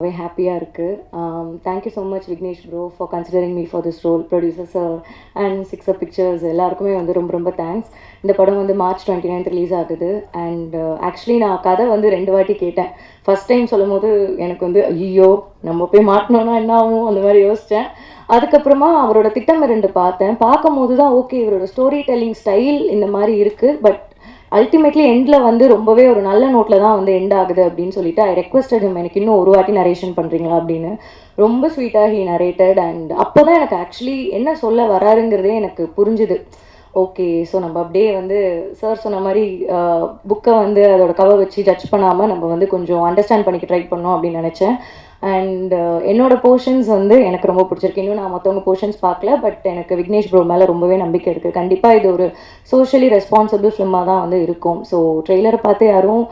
very ஹாப்பியாக இருக்குது. Thank you so much Vignesh bro for considering me for this role. Producer sir and Sixer Pictures எல்லாருக்குமே வந்து ரொம்ப ரொம்ப தேங்க்ஸ். இந்த படம் வந்து March 29 ரிலீஸ் ஆகுது. அண்ட் ஆக்சுவலி நான் கதை வந்து 2 வாட்டி கேட்டேன். ஃபஸ்ட் டைம் சொல்லும் போது எனக்கு வந்து ஐயோ நம்ம போய் மாட்டினோன்னா என்ன ஆகும் அந்த மாதிரி யோசித்தேன். அதுக்கப்புறமா அவரோட திட்டம் 2 பார்த்தேன். பார்க்கும்போது தான் ஓகே இவரோட ஸ்டோரி டெல்லிங் ஸ்டைல் இந்த மாதிரி இருக்குது. பட் அல்டிமேட்லி எண்டில் வந்து ரொம்பவே ஒரு நல்ல நோட்டில் தான் வந்து எண்ட் ஆகுது அப்படின்னு சொல்லிட்டு ஐ ரெக்வஸ்டட் ஹிம் எனக்கு இன்னும் ஒரு வாட்டி நரேஷன் பண்ணுறீங்களா அப்படின்னு. ரொம்ப ஸ்வீட்டாக ஹி நரேட்டட். அண்ட் அப்போ தான் எனக்கு ஆக்சுவலி என்ன சொல்ல வராருங்கிறதே எனக்கு புரிஞ்சுது. ஓகே ஸோ நம்ம அப்படியே வந்து சார் சொன்ன மாதிரி புக்கை வந்து அதோட கவர் வச்சு ஜட்ஜ் பண்ணாமல் நம்ம வந்து கொஞ்சம் அண்டர்ஸ்டாண்ட் பண்ணிக்க ட்ரை பண்ணோம் அப்படின்னு நினச்சேன். அண்ட் என்னோட போர்ஷன்ஸ் வந்து எனக்கு ரொம்ப பிடிச்சிருக்கு. இன்னும் நான் மற்றவங்க போர்ஷன்ஸ் பார்க்கல. பட் எனக்கு விக்னேஷ் ப்ரோ மேலே ரொம்பவே நம்பிக்கை இருக்குது. கண்டிப்பாக இது ஒரு சோஷியலி ரெஸ்பான்சிபிள் ஃபிலிமாக தான் வந்து இருக்கும். ஸோ ட்ரெய்லரை பார்த்து யாரும்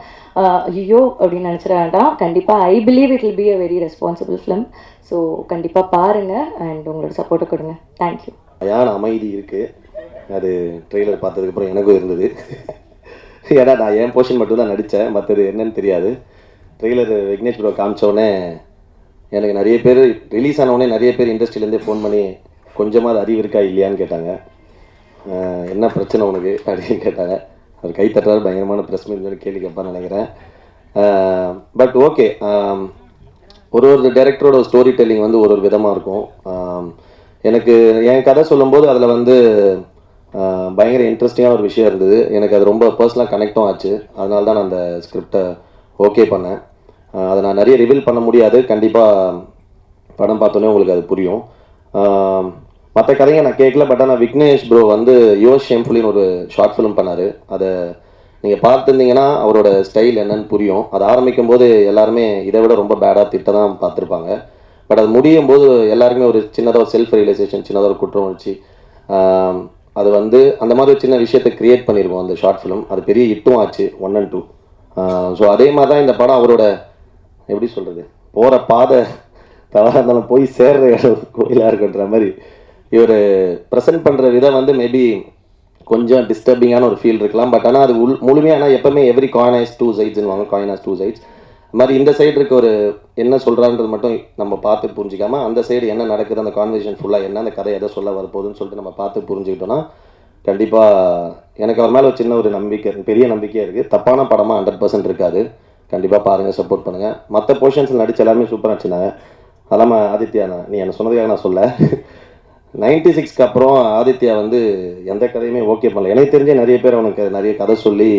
ஐயோ அப்படின்னு நினச்சிட வேண்டாம். கண்டிப்பாக I believe it will be a very responsible film. So கண்டிப்பாக பாருங்கள் அண்ட் உங்களோட சப்போர்ட்டை கொடுங்க. தேங்க்யூ. யான அமைதி இருக்குது. அது ட்ரெய்லர் பார்த்ததுக்கப்புறம் எனக்கும் இருந்தது. ஏன்னா நான் என் போர்ஷன் மட்டும் தான் நடித்தேன், மற்றது என்னன்னு தெரியாது. ட்ரெய்லர் விக்னேஷ் ப்ரோ காமிச்சோடனே எனக்கு நிறைய பேர் ரிலீஸ் ஆனவுடனே நிறைய பேர் இண்டஸ்ட்ரியிலேருந்தே ஃபோன் பண்ணி கொஞ்சமாக அது அறிவு இருக்கா இல்லையான்னு கேட்டாங்க. என்ன பிரச்சனை உனக்கு அப்படின்னு கேட்டாங்க. அவர் கை தட்டுறாரு, பயங்கரமான ப்ரெஸ் மீட் சொல்லி கேள்வி கேட்பான்னு நினைக்கிறேன். பட் ஓகே, ஒரு டைரக்டரோட ஸ்டோரி டெல்லிங் வந்து ஒரு விதமாக இருக்கும். எனக்கு என் கதை சொல்லும்போது அதில் வந்து பயங்கர இன்ட்ரெஸ்டிங்கான ஒரு விஷயம் இருந்தது. எனக்கு அது ரொம்ப பர்சனலாக கனெக்டும் ஆச்சு. அதனால தான் நான் அந்த ஸ்கிரிப்டை ஓகே பண்ணேன். அதை நான் நிறைய ரிவீல் பண்ண முடியாது. கண்டிப்பாக படம் பார்த்தோன்னே உங்களுக்கு அது புரியும். மற்ற கதையை நான் கேட்கல. பட் ஆனால் விக்னேஷ் ப்ரோ வந்து யுவர் ஷேம்ஃபுல்லின்னு ஒரு ஷார்ட் ஃபிலிம் பண்ணார். அதை நீங்கள் பார்த்துருந்தீங்கன்னா அவரோட ஸ்டைல் என்னன்னு புரியும். அது ஆரம்பிக்கும் போது எல்லாருமே இதை விட ரொம்ப பேடாக திட்ட தான் பார்த்துருப்பாங்க. பட் அது முடியும் போது எல்லாருக்குமே ஒரு சின்னதாக ஒரு செல்ஃப் ரியலைசேஷன், சின்னதாக ஒரு குற்றம் உணர்ச்சி, அது வந்து அந்த மாதிரி ஒரு சின்ன விஷயத்தை க்ரியேட் பண்ணியிருக்கோம் அந்த ஷார்ட் ஃபிலிம். அது பெரிய ஹிட்டும் ஆச்சு 1 and 2. ஸோ அதே மாதிரி தான் இந்த படம் அவரோட எப்படி சொல்கிறது, போகிற பாதை தவறாக இருந்தாலும் போய் சேர்ற இடம் கோயிலாக இருக்குன்ற மாதிரி இவர் ப்ரெசென்ட் பண்ணுற விதம் வந்து மேபி கொஞ்சம் டிஸ்டர்பிங்கான ஒரு ஃபீல் இருக்கலாம். பட் ஆனால் அது முழுமையாக ஆனால் எப்போவுமே எவ்ரி காயின் ஹேஸ் 2 sides வாங்க, காயின் ஹேஸ் 2 sides. அது மாதிரி இந்த சைடு இருக்க ஒரு என்ன சொல்கிறான்றது மட்டும் நம்ம பார்த்து புரிஞ்சிக்காமல் அந்த சைடு என்ன நடக்குது, அந்த கான்வர்சேஷன் ஃபுல்லாக என்ன, அந்த கதை எதை சொல்ல வரப்போகுதுன்னு சொல்லிட்டு நம்ம பார்த்து புரிஞ்சுக்கிட்டோன்னா கண்டிப்பாக எனக்கு அவர் மேலே ஒரு சின்ன ஒரு நம்பிக்கை, பெரிய நம்பிக்கையாக இருக்குது. தப்பான படமாக 100% இருக்காது. கண்டிப்பாக பாருங்கள், சப்போர்ட் பண்ணுங்கள். மற்ற போர்ஷன்ஸில் நடிச்ச எல்லாருமே சூப்பராக நடிச்சிருந்தாங்க. அதெல்லாம் ஆதித்யா, நீ என்ன சொன்னதுக்காக நான் சொல்ல 96க்கு அப்புறம் ஆதித்யா வந்து எந்த கதையுமே ஓகே பண்ணல. எனக்கு தெரிஞ்ச நிறைய பேர் அவனுக்கு நிறைய கதை சொல்லி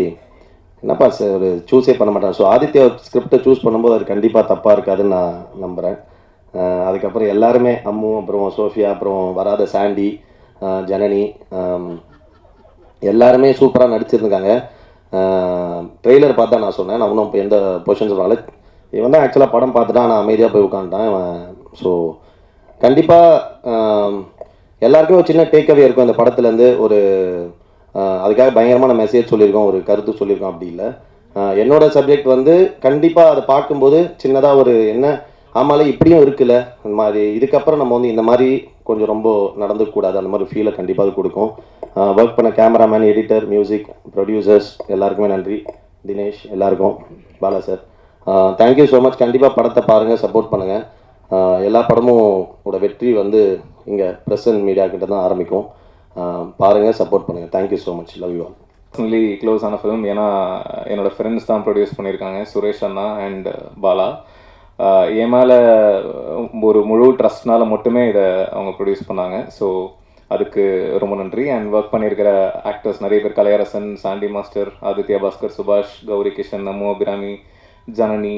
என்னப்பா சார் ஒரு சூஸே பண்ண மாட்டான். ஸோ ஆதித்யா ஸ்கிரிப்டை சூஸ் பண்ணும்போது அது கண்டிப்பாக தப்பாக இருக்காதுன்னு நான் நம்புகிறேன். அதுக்கப்புறம் எல்லாருமே அம்மு, அப்புறம் சோஃபியா, அப்புறம் வராத சாண்டி, ஜனனி, எல்லாருமே சூப்பராக நடிச்சிருந்துருக்காங்க. ட்ரெய்லர் பார்த்தா நான் சொன்னேன், நான் இன்னும் இப்போ எந்த பொசிஷன்ஸ் வரல. இவன் தான் ஆக்சுவலாக படம் பார்த்துட்டான், நான் அமைதியாக போய் உட்காந்துட்டான். ஸோ கண்டிப்பாக எல்லாருக்குமே ஒரு சின்ன டேக்அவே இருக்கும் இந்த படத்துலேருந்து. ஒரு அதுக்காக பயங்கரமான மெசேஜ் சொல்லியிருக்கோம், ஒரு கருத்து சொல்லியிருக்கோம் அப்படி இல்லை. என்னோட சப்ஜெக்ட் வந்து கண்டிப்பாக அதை பார்க்கும்போது சின்னதாக ஒரு என்ன ஆமாலே இப்படியும் இருக்குல்ல, அந்த மாதிரி இதுக்கப்புறம் நம்ம வந்து இந்த மாதிரி கொஞ்சம் ரொம்ப நடந்துக்கூடாது, அந்த மாதிரி ஃபீலை கண்டிப்பாக கொடுக்கும். ஒர்க் பண்ண கேமராமேன், எடிட்டர், மியூசிக், ப்ரொடியூசர்ஸ் எல்லாருக்குமே நன்றி. தினேஷ், எல்லாருக்கும், Bala sir, thank you so much. கண்டிப்பாக படத்தை பாருங்கள், சப்போர்ட் பண்ணுங்கள். எல்லா படமும் வெற்றி வந்து இங்கே ப்ரெஸ் அண்ட் மீடியா கிட்ட தான் ஆரம்பிக்கும். பாருங்கள், சப்போர்ட் பண்ணுங்கள். Thank you so much. Love you all. Personally close ஆன ஃபிலிம். ஏன்னா என்னோடய ஃப்ரெண்ட்ஸ் தான் ப்ரொடியூஸ் பண்ணியிருக்காங்க, சுரேஷ் அண்ணா அண்ட் பாலா. என் மேலே ஒரு முழு ட்ரஸ்ட்னால மட்டுமே இதை அவங்க ப்ரொடியூஸ் பண்ணாங்க. ஸோ அதுக்கு ரொம்ப நன்றி. அண்ட் ஒர்க் பண்ணியிருக்கிற ஆக்டர்ஸ் நிறைய பேர், கலையரசன், சாண்டி மாஸ்டர், ஆதித்யா பாஸ்கர், சுபாஷ், கௌரி கிஷன், நம்மு அபிராமி, ஜனனி,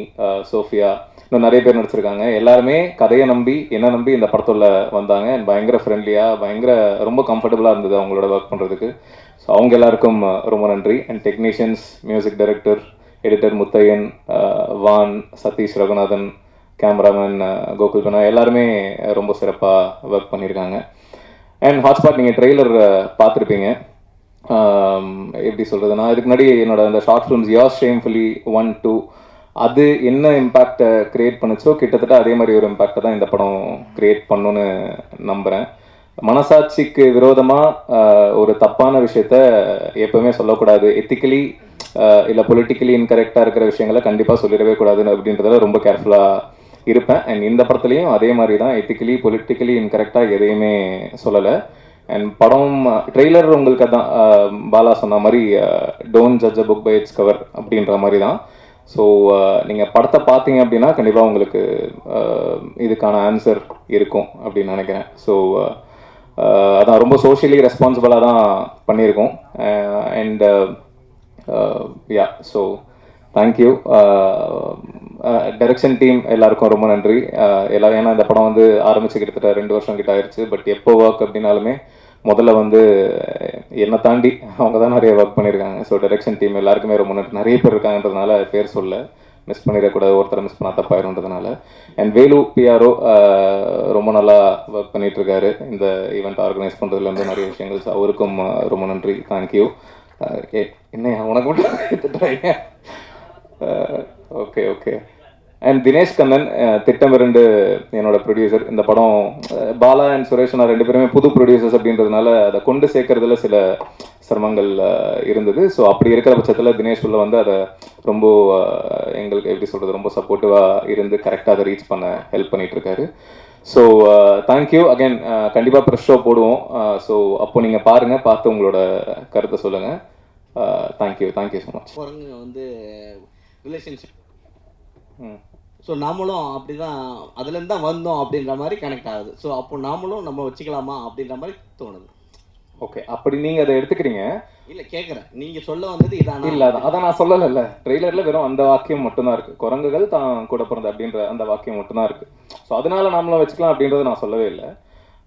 சோஃபியா, இன்னும் நிறைய பேர் நடிச்சிருக்காங்க. எல்லாருமே கதையை நம்பி என்ன நம்பி இந்த படத்தில் வந்தாங்க. அண்ட் பயங்கர ஃப்ரெண்ட்லியாக ரொம்ப கம்ஃபர்டபுளாக இருந்தது அவங்களோட ஒர்க் பண்ணுறதுக்கு. ஸோ அவங்க எல்லாருக்கும் ரொம்ப நன்றி. And technicians, music director, editor Muthaiyan, Vaan, Sathish, Raghunathan, cameraman Gokul Kanna, எல்லாருமே ரொம்ப சிறப்பாக ஒர்க் பண்ணியிருக்காங்க. அண்ட் ஹாட்ஸ்பாட் நீங்கள் ட்ரெய்லர் பார்த்துருப்பீங்க. எப்படி சொல்கிறதுனா, இதுக்கு முன்னாடி என்னோட அந்த ஷார்ட் ஃபிலிம்ஸ் யோர் ஷேம்ஃபுல்லி 1, 2 அது என்ன இம்பேக்டை க்ரியேட் பண்ணுச்சோ கிட்டத்தட்ட அதே மாதிரி ஒரு இம்பேக்டை தான் இந்த படம் க்ரியேட் பண்ணுன்னு நம்புகிறேன். மனசாட்சிக்கு விரோதமாக ஒரு தப்பான விஷயத்த எப்போவுமே சொல்லக்கூடாது. எத்திக்கலி இல்லை பொலிட்டிக்கலி இன்கரெக்டாக இருக்கிற விஷயங்களை கண்டிப்பாக சொல்லிடவே கூடாதுன்னு அப்படின்றதுல ரொம்ப கேர்ஃபுல்லாக இருப்பேன். அண்ட் இந்த படத்துலையும் அதே மாதிரி தான் எத்திக்கலி பொலிட்டிக்கலி இன்கரெக்டாக எதையுமே சொல்லலை. அண்ட் படம் ட்ரெய்லர் உங்களுக்கு அதான் பாலா சொன்ன மாதிரி don't judge a book by its cover அப்படின்ற மாதிரி தான். ஸோ நீங்கள் படத்தை பார்த்தீங்க அப்படின்னா கண்டிப்பாக உங்களுக்கு இதுக்கான ஆன்சர் இருக்கும் அப்படின்னு நினைக்கிறேன். ஸோ அதான் ரொம்ப சோஷியலி ரெஸ்பான்சிபிளாக தான் பண்ணியிருக்கோம். And yeah, so thank you. Direction team எல்லாருக்கும் ரொம்ப நன்றி. எல்லாம் ஏன்னா இந்த படம் வந்து ஆரம்பிச்சு கிட்டத்தட்ட 2 வருஷம் கிட்ட ஆயிடுச்சு. பட் எப்போ ஒர்க் அப்படின்னாலுமே முதல்ல வந்து என்னை தாண்டி அவங்க தான் நிறைய ஒர்க் பண்ணியிருக்காங்க. ஸோ டைரக்ஷன் டீம் எல்லாருக்குமே ரொம்ப நன்றி. நிறைய பேர் இருக்காங்கன்றதுனால பேர் சொல்ல மிஸ் பண்ணிடக்கூடாது, ஒருத்தரை மிஸ் பண்ணால் தப்பாயிருன்றதுனால. அண்ட் வேலு பிஆர்ஓ ரொம்ப நல்லா ஒர்க் பண்ணிகிட்ருக்காரு இந்த ஈவெண்ட் ஆர்கனைஸ் பண்ணுறதுலேருந்து நிறைய விஷயங்கள். ஸோ அவருக்கும் ரொம்ப நன்றி, தேங்க்யூ. என்ன உனக்கு மட்டும் okay okay. And Dinesh Kannan திட்டம் 2 என்னோட ப்ரொடியூசர். இந்த படம் பாலா அண்ட் சுரேஷ் நான் 2 பேருமே புது ப்ரொடியூசர்ஸ் அப்படின்றதுனால அதை கொண்டு சேர்க்கறதுல சில சிரமங்கள் இருந்தது. ஸோ அப்படி இருக்கிற பட்சத்தில் தினேஷ் உள்ள வந்து அதை ரொம்ப எங்களுக்கு எப்படி சொல்கிறது ரொம்ப சப்போர்ட்டிவாக இருந்து கரெக்டாக அதை ரீச் பண்ண ஹெல்ப் பண்ணிகிட்ருக்காரு. So thank you again. கண்டிப்பாக ப்ரெஷ் ஷோ போடுவோம். ஸோ அப்போ நீங்கள் பாருங்கள், பார்த்து உங்களோட கருத்தை சொல்லுங்கள். Thank you so much. குரங்கு வந்து ரிலேஷன்ஷிப், ஸோ நாமளும் அப்படி தான் அதுலேருந்து தான் வந்தோம் அப்படின்ற மாதிரி கனெக்ட் ஆகுது. ஸோ அப்போ நாமளும் நம்ம வச்சுக்கலாமா அப்படின்ற மாதிரி தோணுது. ஓகே, அப்படி நீங்கள் அதை எடுத்துக்கிறீங்க. இல்லை கேட்குறேன், நீங்கள் சொல்ல வந்தது இதான இல்லை அதான் நான் சொல்லலைல்ல. ட்ரெய்லரில் வெறும் அந்த வாக்கியம் மட்டும்தான் இருக்குது, குரங்குகள் தான் கூட பிறந்த அப்படின்ற அந்த வாக்கியம் மட்டும்தான் இருக்குது. ஸோ அதனால நாமளும் வச்சுக்கலாம் அப்படின்றத நான் சொல்லவே இல்லை.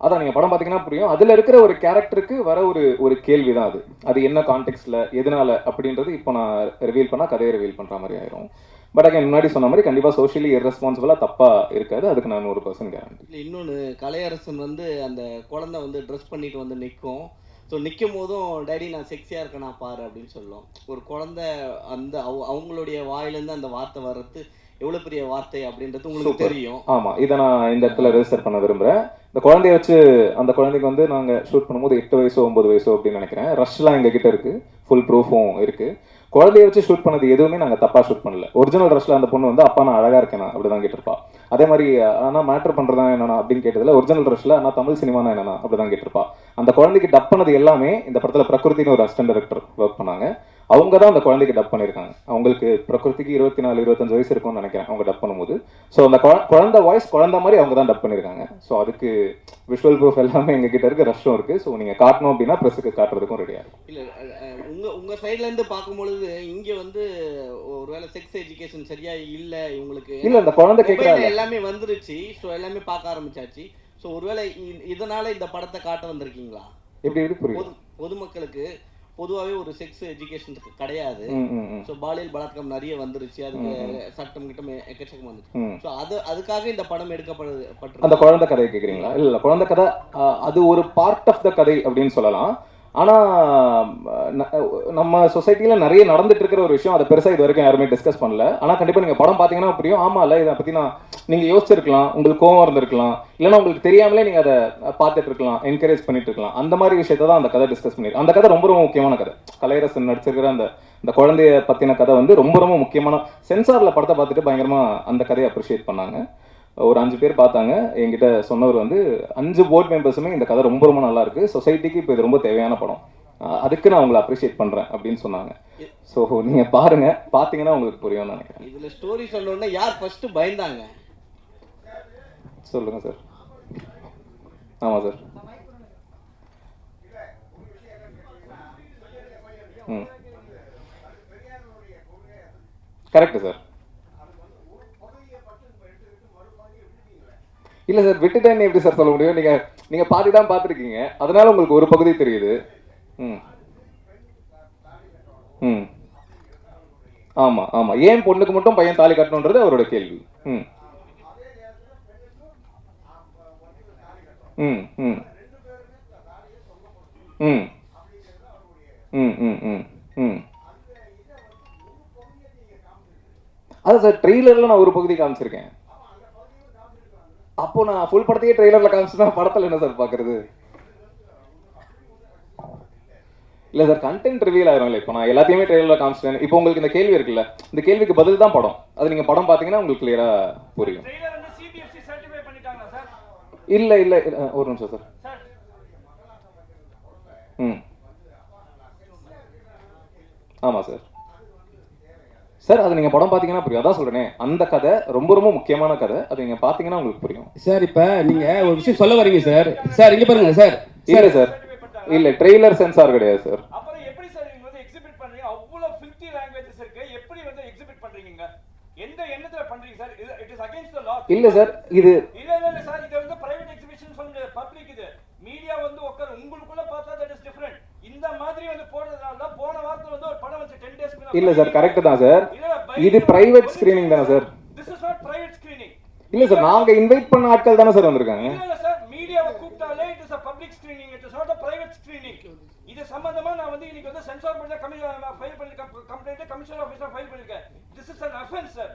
அதான் நீங்கள் படம் பார்த்தீங்கன்னா புரியும். அதில் இருக்கிற ஒரு கேரக்டருக்கு வர ஒரு கேள்வி தான் அது. அது என்ன கான்டெக்ட்ல எதனால அப்படின்றது இப்போ நான் ரிவீல் பண்ணால் கதையை ரிவீல் பண்ணுற மாதிரி ஆயிரும். பட் அங்கே முன்னாடி சொன்ன மாதிரி கண்டிப்பாக சோஷியலி இர்ரெஸ்பான்சிபிளாக தப்பாக இருக்காது, அதுக்கு நான் 100% கேரண்டி. இல்லை இன்னொன்று, கலையரசன் வந்து அந்த குழந்தை வந்து ட்ரெஸ் பண்ணிட்டு வந்து நிற்கும். ஸோ நிற்கும் போதும் டேடி நான் செக்ஸியாக இருக்கேனா பாரு அப்படின்னு சொல்லும். ஒரு குழந்தை அந்த அவங்களுடைய வாயிலேருந்து அந்த வார்த்தை வர்றது எவ்வளோ பெரிய வார்த்தை அப்படின்றது உங்களுக்கு தெரியும். ஆமாம், இதை நான் இந்த இடத்துல ரெஜிஸ்டர் பண்ண விரும்புகிறேன். இந்த குழந்தைய வச்சு அந்த குழந்தைக்கு வந்து நாங்கள் ஷூட் பண்ணும்போது 8 வயசோ 9 வயசோ அப்படின்னு நினைக்கிறேன். ரஷ்லாம் எங்ககிட்ட இருக்குது, ஃபுல் ப்ரூஃபும் இருக்குது. குழந்தைய வச்சு ஷூட் பண்ணது எதுவுமே நாங்கள் தப்பாக ஷூட் பண்ணல. ஒரிஜினல் ரஷ்ல அந்த பொண்ணு வந்து அப்பா நான் அழகாக இருக்கேனா அப்படி தான் கேட்டிருப்பா. அதே மாதிரி ஆனால் மேட்ரு பண்ணுறதா என்னன்னா அப்படின்னு கேட்டதில் ஒரிஜினல் ரஷ்ல ஆனால் தமிழ் சினிமானா என்னன்னா அப்படி தான் கேட்டிருப்பா. அந்த குழந்தைக்கு டப் பண்ணது எல்லாமே இந்த படத்தில் பிரகிருத்தின்னு ஒரு அசிஸ்டன்ட் டைரக்டர் ஒர்க் பண்ணாங்க. அவங்க தான் அந்த குழந்தைக்கு டப் பண்ணியிருக்காங்க. அவங்களுக்கு பிரகிருதிக்கு 24-25 வயசு இருக்கும்னு நினைக்கிறேன் அவங்க டப் பண்ணும்போது. ஸோ அந்த குழந்தை வாய்ஸ் குழந்தை மாதிரி அவங்க தான் டப் பண்ணியிருக்காங்க. ஸோ அதுக்கு விஷுவல் ப்ரூஃப் எல்லாமே எங்ககிட்ட இருக்குது, ரஷ்ஷும் இருக்குது. ஸோ நீங்கள் காட்டணும் அப்படின்னா ப்ரெஸ்ஸுக்கு காட்டுறதுக்கும் ரெடியாக இருக்கும். இல்லை உங்கள் சைட்லேருந்து பார்க்கும்பொழுது இங்கே வந்து ஒருவேளை செக்ஸ் எஜுகேஷன் சரியா இல்லை இவங்களுக்கு. இல்லை இந்த குழந்தை கேட்குறாங்க எல்லாமே வந்துருச்சு. ஸோ எல்லாமே பார்க்க ஆரம்பிச்சாச்சு. ஸோ ஒருவேளை இதனால இந்த படத்தை காட்ட வந்திருக்கீங்களா? எப்படி புரியும்? பொதுமக்களுக்கு பொதுவாகவே ஒரு செக்ஸ் எஜுகேஷன் கிடையாது. ஸோ பாலியல் பலாத்காரம் நிறைய வந்துருச்சு, அதுக்கு சட்டம் கிட்டம் எக்கச்சக்கம் வந்துச்சு. ஸோ அதுக்காக இந்த படம் எடுக்கப்பட்டு அந்த குழந்தை கதை கேட்குறீங்களா? இல்லை குழந்தை கதை அது ஒரு பார்ட் ஆஃப் த கதை அப்படின்னு சொல்லலாம். ஆனால் நம்ம சொசைட்டியில் நிறைய நடந்துட்டு இருக்கிற ஒரு விஷயம், அதை பெருசாக இது வரைக்கும் யாருமே டிஸ்கஸ் பண்ணல. ஆனால் கண்டிப்பாக நீங்கள் படம் பார்த்தீங்கன்னா புரியும். ஆமாம் இல்லை இதை பற்றி நீங்கள் யோசிச்சிருக்கலாம், உங்களுக்கு கோவம் இருந்திருக்கலாம், இல்லைன்னா உங்களுக்கு தெரியாமலே நீங்கள் அதை பார்த்துட்டு இருக்கலாம், என்கரேஜ் பண்ணிட்டு இருக்கலாம். அந்த மாதிரி விஷயத்தை தான் அந்த கதை டிஸ்கஸ் பண்ணிருக்கு. அந்த கதை ரொம்ப ரொம்ப முக்கியமான கதை. கலையரசன் நடிச்சிருக்கிற அந்த குழந்தைய பற்றின கதை வந்து ரொம்ப ரொம்ப முக்கியமான. சென்சாரில் படத்தை பார்த்துட்டு பயங்கரமாக அந்த கதையை அப்ரிஷியேட் பண்ணாங்க. ஒரு 5 பேர் பார்த்தாங்க. என்கிட்ட சொன்னவர் வந்து 5 போர்ட் மெம்பர்ஸுமே இந்த கதை ரொம்ப ரொம்ப நல்லா இருக்கு, சொசைட்டிக்கு இப்போ இது ரொம்ப தேவையான படம், அதுக்கு நான் உங்களை அப்ரிஷியேட் பண்றேன் அப்படின்னு சொன்னாங்க. ஸோ நீங்க பாருங்க, பார்த்தீங்கன்னா உங்களுக்கு புரியும்னு நினைக்கிறேன். இதுல ஸ்டோரி சொல்லணும்னா யார் ஃபர்ஸ்ட் பயந்தாங்க சொல்லுங்க சார். ஆமா சார். Correct sir. இல்லை சார், விட்டுட்டேன்னு எப்படி சார் சொல்ல முடியும்? நீங்கள் பாதி தான் பார்த்துருக்கீங்க, அதனால உங்களுக்கு ஒரு பகுதி தெரியுது. ஆமாம் ஆமாம். ஏன் பொண்ணுக்கு மட்டும் பையன் தாலி கட்டணுன்றது அவரோட கேள்வி. ம் ம் ம் ம் ம் ம் ம் ம் அதான் சார், ட்ரெய்லரில் நான் ஒரு பகுதி காமிச்சிருக்கேன். அப்போ நான் ஃபுல் படத்தையே ட்ரெய்லர்ல காமிச்சுன்னா படத்தில் என்ன சார் பார்க்கறது? இல்லை சார், கண்டென்ட் ரிவீல் ஆயிரும். இல்லை இப்போ நான் எல்லாத்தையுமே ட்ரெய்லரில் காமிச்சிட்டேன். இப்போ உங்களுக்கு இந்த கேள்வி இருக்குல்ல, இந்த கேள்விக்கு பதில் தான் படம். அது நீங்கள் படம் பார்த்தீங்கன்னா உங்களுக்கு கிளியராக புரியும். இல்லை இல்லை ஒரு நிமிஷம் சார். ஆமாம் சார். சார் அது நீங்கள் படம் பார்த்தீங்கன்னா புரியும். அதான் சொல்கிறேனே, அந்த கதை ரொம்ப ரொம்ப முக்கியமான கதை. அது நீங்கள் பார்த்தீங்கன்னா உங்களுக்கு புரியும் சார். இப்போ நீங்கள் ஒரு விஷயம் சொல்ல வரீங்க சார். சார் இங்கே பாருங்க சார். இல்லை சார், இல்லை ட்ரெய்லர் சென்சார் கிடையாது சார். அப்புறம் எப்படி சார் நீங்க வந்து எக்ஸிபிட் பண்றீங்க? அவ்வளவு ஃபில்தி லாங்குவேஜஸ் இருக்கு, எப்படி வந்து எக்ஸிபிட் பண்றீங்க? எந்த எண்ணத்துல பண்றீங்க sir? It is against the law. இல்லை சார், இது இல்ல சார், இது வந்து பிரைவேட் எக்ஸிபிஷன் சொல்லுங்க, பப்ளிக். இது மீடியா வந்து உட்கார உங்களுக்குள்ள பார்த்தா தட் இஸ் டிஃபரண்ட். இந்த மாதிரி வந்து போடுறதுனால தான் போன வாரத்துல வந்து ஒரு படம் வந்து 10 days இல்லை சார், கரெக்ட் தான் சார். இது பிரைவேட் ஸ்கிரீனிங் தானே sir? This is not private screening. இல்லை சார், நாங்க இன்வைட் பண்ண ஆட்கள் தானே சார் வந்திருக்காங்க. இல்ல சார், மீடியாவை கூப்பிட்டாலே it is a public screening, it is not a private screening. இது சம்பந்தமா நான் வந்து இன்னைக்கு வந்து சென்சார் போர்ட்ல ஃபைல் பண்ணி கம்ப்ளைன்ட் கமிஷனர் ஆபீஸ்ல ஃபைல் பண்ணிருக்கேன். This is an offense sir.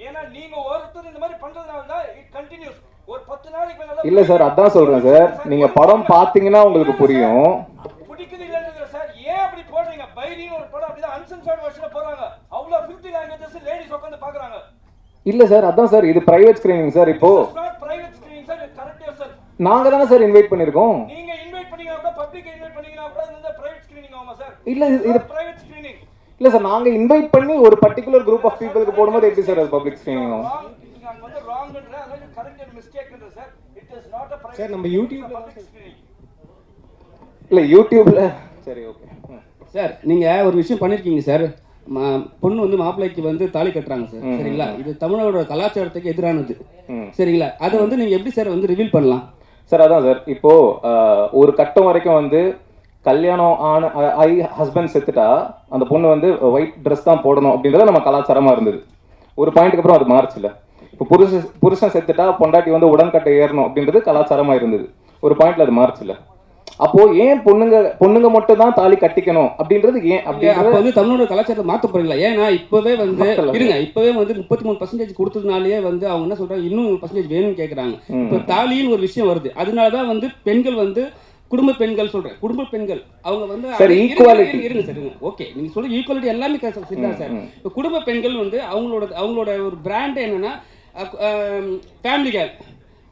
ஏன்னா நீங்க ஒருத்தர் இந்த மாதிரி பண்றதுனால தான் இட் கண்டினியூஸ். ஒரு 10 நாளைக்கு மேல இல்ல சார், அதான் சொல்றேன் சார். நீங்க படம் பாத்தீங்கன்னா உங்களுக்கு புரியும். பிடிக்குது இல்லன்னு சார். ஏன் அப்படி போடுறீங்க? பைரின்னு ஒரு படம் அப்படிதான் அன்சென்சார்ட் வெர்ஷன்ல போறாங்க. அவ்வளவு ஃபில்தி லாங்குவேஜஸ் லேடிஸ் உட்கார்ந்து பாக்குறாங்க. இல்ல சார், அதான் சார், இது பிரைவேட் ஸ்கிரீனிங் சார். இப்போ private screening sir, correct sir. நாங்க தானே சார் இன்வைட் பண்ணிருக்கோம். நீங்க இன்வைட் பண்ணீங்க கூட பப்ளிக் இன்வைட் பண்ணீங்கன்னா கூட இது பிரைவேட் ஸ்கிரீனிங் ஆமா சார்? இல்ல இது பிரைவேட் ஸ்கிரீனிங் இல்ல சார். நாங்க இன்வைட் பண்ணி ஒரு பர்టిక్యులர் குரூப் ஆஃப் பீப்பிளுக்கு போடும்போது எப்படி சார் அது பப்ளிக் ஸ்கிரீனிங் ஆகும்? நீங்க வந்து ராங்ன்ற அதாவது கரெக்ட் மிஸ்டேக்ன்ற sir. It is not a private sir நம்ம யூடியூப்ல இல்ல யூடியூப்ல சரி ஓகே சார் நீங்கள் ஒரு விஷயம் பண்ணியிருக்கீங்க சார். பொண்ணு வந்து மாப்பிள்ளைக்கு வந்து தாலி கட்டுறாங்க சார். சரிங்களா? இது தமிழோட கலாச்சாரத்துக்கு எதிரானது. சரிங்களா? அதை வந்து நீங்கள் எப்படி சார் வந்து ரிவீல் பண்ணலாம் சார்? அதான் சார், இப்போ ஒரு கட்டம் வரைக்கும் வந்து கல்யாணம் ஆன ஹஸ்பண்ட் செத்துட்டா அந்த பொண்ணு வந்து ஒயிட் ட்ரெஸ் தான் போடணும் அப்படின்றத நம்ம கலாச்சாரமா இருந்தது. ஒரு பாயிண்ட்டுக்கு அப்புறம் அது மாறுச்சு இல்லை. இப்போ புருஷன் செத்துட்டா பொண்டாட்டி வந்து உடன்கட்டை ஏறணும் அப்படின்றது கலாச்சாரமா இருந்தது. ஒரு பாயிண்ட்ல அது மாறுச்சு இல்லை. அப்போ ஏன் பொண்ணுங்க மட்டும் தான் தாலி கட்டிக்கணும் அப்படின்றது ஏன் அப்போ வந்து தமிழோட கலாச்சாரத்தை மாற்ற போறீங்களா? ஏன்னா இப்பவே வந்து இருங்க, இப்பவே வந்து 33% கொடுத்ததுனாலேயே வந்து அவங்க என்ன சொல்றாங்க, இன்னும் 1% வேணும்னு கேட்கறாங்க. இப்போ தாலின்னு ஒரு விஷயம் வருது. அதனாலதான் வந்து பெண்கள் வந்து குடும்ப பெண்கள் சொல்றேன், குடும்ப பெண்கள் அவங்க வந்து இருங்க சார். ஓகே, நீங்க சொல்ற ஈக்குவாலிட்டி எல்லாமே சரிதான் சார். இப்போ குடும்ப பெண்கள் வந்து அவங்களோட ஒரு பிராண்ட் என்னன்னா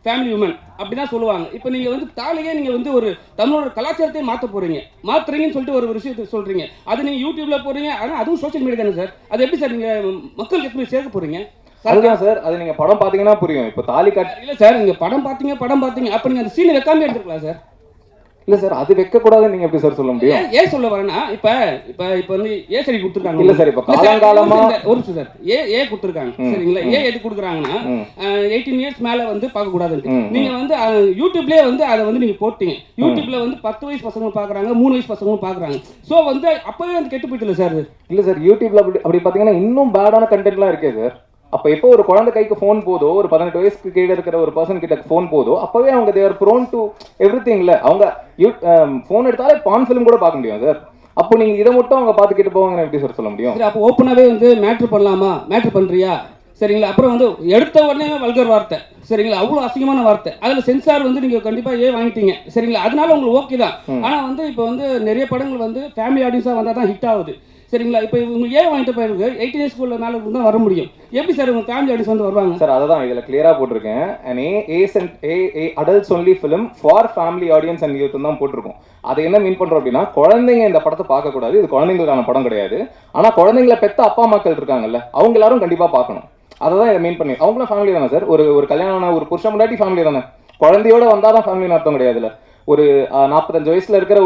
ஃபேமிலி உமன் அப்படிதான் சொல்லுவாங்க. இப்போ நீங்க வந்து தாலியே நீங்க வந்து ஒரு தமிழோட கலாச்சாரத்தை மாத்துறீங்கன்னு சொல்லிட்டு ஒரு விஷயத்தை சொல்றீங்க. அது நீங்க யூடியூப்ல போறீங்க, ஆனா அதுவும் சோஷியல் மீடியா தானே சார். அது எப்படி சார் நீங்க மக்களுக்கு எப்படி சேர்க்க போறீங்க? அதுதான் சார், அது நீங்க படம் பாத்தீங்கன்னா புரியும். இப்போ தாலி கட்ட இல்ல சார், நீங்க படம் பாத்தீங்க அப்ப நீங்க அந்த சீனை வைக்காம எடுத்துக்கலாம் சார். இல்ல சார், அது வைக்க கூடாதுன்னு நீங்க எப்படி சார் சொல்ல முடியும்? ஏன் சொல்ல வரேன்னா இப்ப வந்து ஏ சரி கொடுத்துருக்காங்க. இல்ல சார், இப்ப காலங்காலமா ஒரு நிமிஷம் சார், ஏ கொடுத்துருக்காங்க. சரிங்களா? ஏ எது கொடுக்குறாங்கன்னா 18 இயர்ஸ் மேல வந்து பார்க்க கூடாதுன்னு. நீங்க வந்து யூடியூப்லயே வந்து அதை வந்து நீங்க போட்டீங்க. யூடியூப்ல வந்து 10 வயசு பசங்க பாக்குறாங்க, 3 வயசு பசங்களும் பாக்குறாங்க. சோ வந்து அப்பவே வந்து கெட்டு போயிட்டு சார். இல்ல சார், யூடியூப்ல அப்படி பாத்தீங்கன்னா இன்னும் பேடான கண்டென்ட்லாம் இருக்கே சார். அப்போ எப்போ ஒரு குழந்தை கைக்கு ஃபோன் போதோ, ஒரு 18 வயசுக்கு கீழே இருக்கிற ஒரு பர்சன் கிட்ட ஃபோன் போதோ, அப்பவே அவங்க தேர் ப்ரோன் டு எவ்ரிதிங்ல. அவங்க ஃபோன் எடுத்தாலே பான் ஃபிலிம் கூட பார்க்க முடியும் சார். அப்போ நீங்க இதை மட்டும் அவங்க பார்த்துக்கிட்டு போவாங்கன்னு எப்படி சார் சொல்ல முடியும்? அப்போ ஓப்பனாவே வந்து மேட்ரு பண்ணலாமா, மேட்ரு பண்றியா, சரிங்களா? அப்புறம் வந்து எடுத்த உடனே வல்கர் வார்த்தை, சரிங்களா? அவ்வளோ அசிங்கமான வார்த்தை. அதில் சென்சார் வந்து நீங்கள் கண்டிப்பாக வாங்கிட்டீங்க, சரிங்களா? அதனால உங்களுக்கு ஓகே தான். ஆனால் வந்து இப்போ வந்து நிறைய படங்கள் வந்து ஃபேமிலி ஆடியன்ஸாக வந்தால் தான் ஹிட் ஆகுது, சரிங்களா? இப்போ உங்களுக்கு வாங்கிட்டு போயிருக்கு 18 இயர்ஸ் மேலே தான் வர முடியும். எப்படி சார் உங்கள் ஃபேமிலி ஆடியன்ஸ் வந்து வருவாங்க சார்? அதான் இதில் கிளியராக போட்டிருக்கேன். Adults only film for family audience and youth தான் போட்டிருக்கோம். அதை என்ன மீன் பண்ணுறோம் அப்படின்னா, குழந்தைங்க இந்த படத்தை பார்க்கக்கூடாது, இது குழந்தைங்களுக்கான படம் கிடையாது. ஆனால் குழந்தைங்களை பெற்ற அப்பா அம்மாக்கள் இருக்காங்கல்ல, அவங்க எல்லாரும் கண்டிப்பாக பார்க்கணும். அதை தான் இதை மீன் பண்ணி. அவங்களும் ஃபேமிலி தானே சார். ஒரு கல்யாணம் ஒரு புருஷன் முன்னாடி ஃபேமிலி தானே. குழந்தையோட வந்தால் தான் ஃபேமிலின்னு அர்த்தம் கிடையாதுல்ல. ஒரு 45 வயசுல இருக்கிற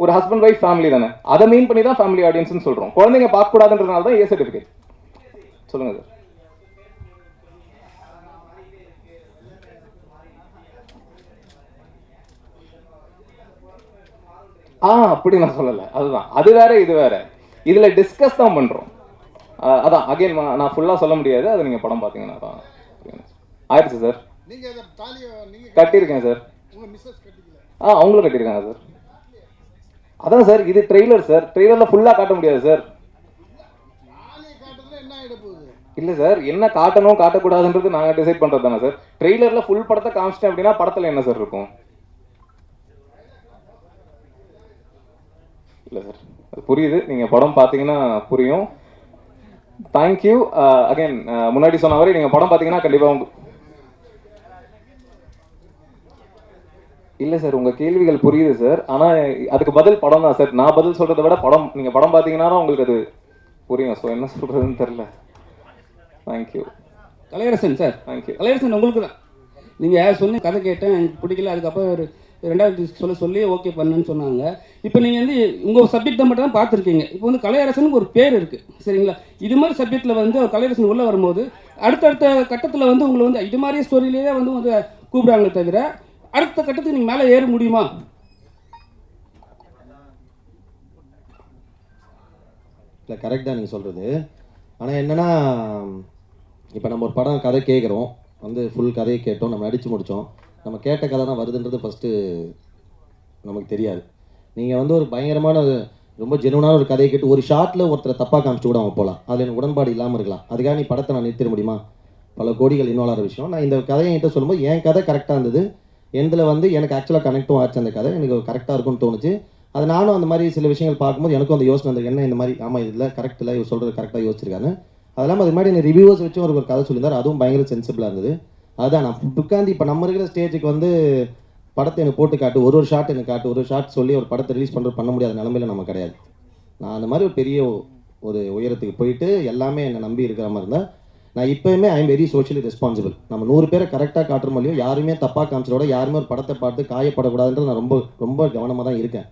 ஒரு ஹஸ்பண்ட் ஒய்ஃப் ஃபேமிலி தானே. அதை மீன் பண்ணி தான் ஃபேமிலி ஆடியன்ஸ்னு சொல்றோம். குழந்தைங்க பார்க்க கூடாதுன்றதுனால தான் ஏ சர்டிஃபிகேட். சொல்லுங்க சார். அப்படி நான் சொல்லலை. அதுதான், அது வேற இது வேற. இதுல டிஸ்கஸ் தான் பண்றோம். அதான் அகைன் நான் ஃபுல்லா சொல்ல முடியாது. அதை நீங்க படம் பாத்தீங்கன்னா தான் ஆயிடுச்சு சார். கட்டியிருக்கேன் சார். அவங்களும் கட்டியிருக்காங்க சார். அதான் சார், இது ட்ரெய்லர் சார். ட்ரெய்லர்ல ஃபுல்லா காட்ட முடியாது சார். இல்ல சார், என்ன காட்டணும் காட்டக்கூடாதுன்றது நாங்க டிசைட் பண்றது தானே சார். ட்ரெய்லர்ல ஃபுல் படத்தை காமிச்சிட்டேன் அப்படின்னா படத்துல என்ன சார் இருக்கும்? இல்ல சார், அது புரியுது. நீங்க படம் பாத்தீங்கன்னா புரியும். தேங்க்யூ. அகைன் முன்னாடி சொன்ன மாதிரி நீங்க படம் பாத்தீங்கன்னா கண்டிப்பா இல்லை சார், உங்கள் கேள்விகள் புரியுது சார். ஆனால் அதுக்கு பதில் படம் தான் சார். நான் பதில் சொல்கிறத விட படம், நீங்கள் படம் பார்த்தீங்கன்னா தான் உங்களுக்கு அது புரியும். ஸோ என்ன சொல்கிறதுன்னு தெரில. Thank you. Kalaiyarasan sir. Thank you. Kalaiyarasan உங்களுக்கு தான். நீங்கள் சொன்ன கதை கேட்டேன், எனக்கு பிடிக்கல. அதுக்கப்புறம் ஒரு 2வது சொல்லி ஓகே பண்ணுன்னு சொன்னாங்க. இப்போ நீங்கள் வந்து உங்கள் சப்ஜெக்டை மட்டும் தான் பார்த்துருக்கீங்க. இப்போ வந்து கலையரசனுக்கு ஒரு பேர் இருக்குது, சரிங்களா? இது மாதிரி சப்ஜெக்டில் வந்து ஒரு கலையரசன் உள்ளே வரும்போது அடுத்தடுத்த கட்டத்தில் வந்து உங்களை வந்து இது மாதிரியே ஸ்டோரியிலேயே வந்து கூப்பிடுறாங்களே தவிர அடுத்த கட்டத்துக்கு நீங்கள் மேலே ஏற முடியுமா? இல்லை, கரெக்டாக நீங்கள் சொல்கிறது. ஆனால் என்னென்னா, இப்போ நம்ம ஒரு படம் கதை கேட்குறோம், வந்து ஃபுல் கதையை கேட்டோம், நம்ம நடித்து முடித்தோம், நம்ம கேட்ட கதை தான் வருதுன்றது ஃபஸ்ட்டு நமக்கு தெரியாது. நீங்கள் வந்து ஒரு பயங்கரமான ரொம்ப ஜெனுவனான ஒரு கதையை கேட்டு ஒரு ஷார்ட்டில் ஒருத்தரை தப்பாக காமிச்சிட்டு கூட அவங்க போகலாம். அதில் எனக்கு உடன்பாடு இல்லாமல் இருக்கலாம். அதுக்காக நீ படத்தை நான் நிறுத்திட முடியுமா? பல கோடிகள் இன்வால்வ் ஆகிற விஷயம். நான் இந்த கதையை என்கிட்ட சொல்லும்போது என் கதை கரெக்டாக இருந்தது. எந்தில் வந்து எனக்கு ஆக்சுவலாக கனெக்டும் ஆச்சு. அந்த கதை எனக்கு கரெக்டாக இருக்கும்னு தோணுச்சு. அது நானும் அந்த மாதிரி சில விஷயங்கள் பார்க்கும்போது எனக்கும் அந்த யோசனை வந்து என்ன இந்த மாதிரி, ஆமாம் இதில் கரெக்ட் இல்லை, இவர் சொல்கிறது கரெக்டாக யோசிச்சிருக்காங்க. அது இல்லாமல் அது மாதிரி எனக்கு ரிவ்யூவர்ஸ் வச்சு ஒரு கதை சொல்லியிருந்தார். அதுவும் பயங்கர சென்சிபிளாக இருந்தது. அதுதான் நான் உட்காந்து இப்போ நம்ம இருக்கிற ஸ்டேஜுக்கு வந்து படத்தை எனக்கு போட்டு காட்டு, ஒரு ஷாட் எனக்கு காட்டு, ஒரு ஷாட் சொல்லி ஒரு படத்தை ரிலீஸ் பண்ண முடியாத நிலமையில நம்ம கிடையாது. நான் அந்த மாதிரி ஒரு பெரிய ஒரு உயரத்துக்கு போயிட்டு எல்லாமே என்னை நம்பி இருக்கிற மாதிரி இருந்தால் நான் இப்போயுமே I am very socially responsible. நம்ம 100 பேரை கரெக்டாக காட்டுற மாதிரியும் யாருமே தப்பாக காமிச்சதோட யாருமே ஒரு படத்தை பார்த்து காயப்படக்கூடாதுன்றது நான் ரொம்ப ரொம்ப கவனமாக தான் இருக்கேன்.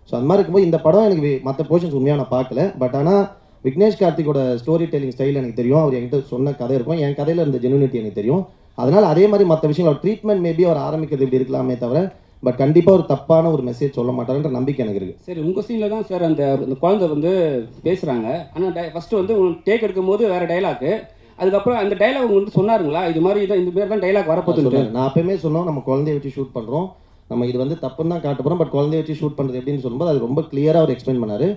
ஸோ அந்த மாதிரி இருக்கும்போது இந்த படம் எனக்கு மற்ற போர்ஷன்ஸ் உண்மையாக நான் பார்க்கல. பட் ஆனால் விக்னேஷ் கார்த்திகோட ஸ்டோரி டெல்லிங் ஸ்டைல் எனக்கு தெரியும். அவர் என்கிட்ட சொன்ன கதை இருக்கும், என் கதையில் இருந்த ஜெனுனிட்டி எனக்கு தெரியும். அதனால் அதே மாதிரி மற்ற விஷயங்கள் அவர் ட்ரீட்மெண்ட் மேபி அவர் ஆரம்பிக்கிறது இப்படி இருக்கலாமே தவிர பட் கண்டிப்பாக ஒரு தப்பான ஒரு மெசேஜ் சொல்ல மாட்டாருன்ற நம்பிக்கை எனக்கு இருக்குது. சரி, உங்கள் சீனில் தான் சார் அந்த குழந்தை வந்து பேசுகிறாங்க. ஆனால் ஃபஸ்ட்டு வந்து டேக் எடுக்கும் போது வேறு டைலாக்கு, அதுக்கப்புறம் அந்த டைலாக் அவங்க வந்து சொன்னாருங்களா இது மாதிரி தான், இந்த மாதிரி தான் டைலாக் வரப்போகுது? நான் அப்பயுமே சொன்னோம், நம்ம குழந்தைய வச்சு ஷூட் பண்ணுறோம், நம்ம இது வந்து தப்புன்னு தான் காட்ட போகிறோம், பட் குழந்தைய வச்சு ஷூட் பண்ணுறது எப்படின்னு சொல்லும்போது அது ரொம்ப கிளியராக அவர் எக்ஸ்பிளைன் பண்ணார்.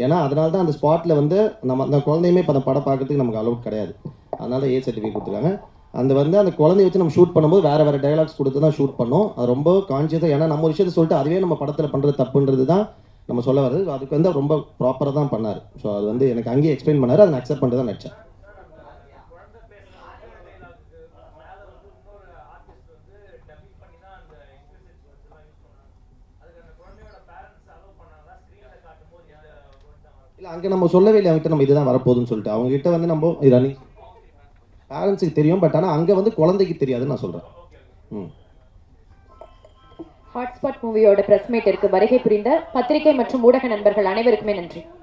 ஏன்னா அதனால தான் அந்த ஸ்பாட்டில் வந்து நம்ம அந்த குழந்தையுமே இப்போ அந்த படம் பார்க்கறதுக்கு நமக்கு அலவுட் கிடையாது. அதனால ஏ சர்டிஃபிகேட் கொடுத்துருக்காங்க. அந்த குழந்தைய வச்சு நம்ம ஷூட் பண்ணும்போது வேறு டைலாக்ஸ் கொடுத்து தான் ஷூட் பண்ணோம். அது ரொம்ப கான்ஷியஸாக, ஏன்னா நம்ம ஒரு விஷயத்தை சொல்லிட்டு அதுவே நம்ம படத்தில் பண்ணுறது தப்புன்றது தான் நம்ம சொல்ல வருது. அதுக்கு வந்து ரொம்ப ப்ராப்பராக தான் பண்ணார். ஸோ அது வந்து எனக்கு அங்கேயே எக்ஸ்பிளைன் பண்ணார். அதை அக்செப்ட் பண்ணிட்டு தான் நடித்தேன். இல்லை, அங்கே நம்ம சொல்லவே இல்லை அவங்ககிட்ட நம்ம இதுதான் வரப்போகுதுன்னு சொல்லிட்டு. அவங்ககிட்ட வந்து நம்ம இது பேரண்ட்ஸுக்கு தெரியும், பட் ஆனால் அங்கே வந்து குழந்தைக்கு தெரியாதுன்னு நான் சொல்கிறேன். ஹாட்ஸ்பாட் மூவியோட பிரஸ் மீட் இருக்கு. வருகை புரிந்த பத்திரிகை மற்றும் ஊடக நண்பர்கள் அனைவருக்குமே நன்றி.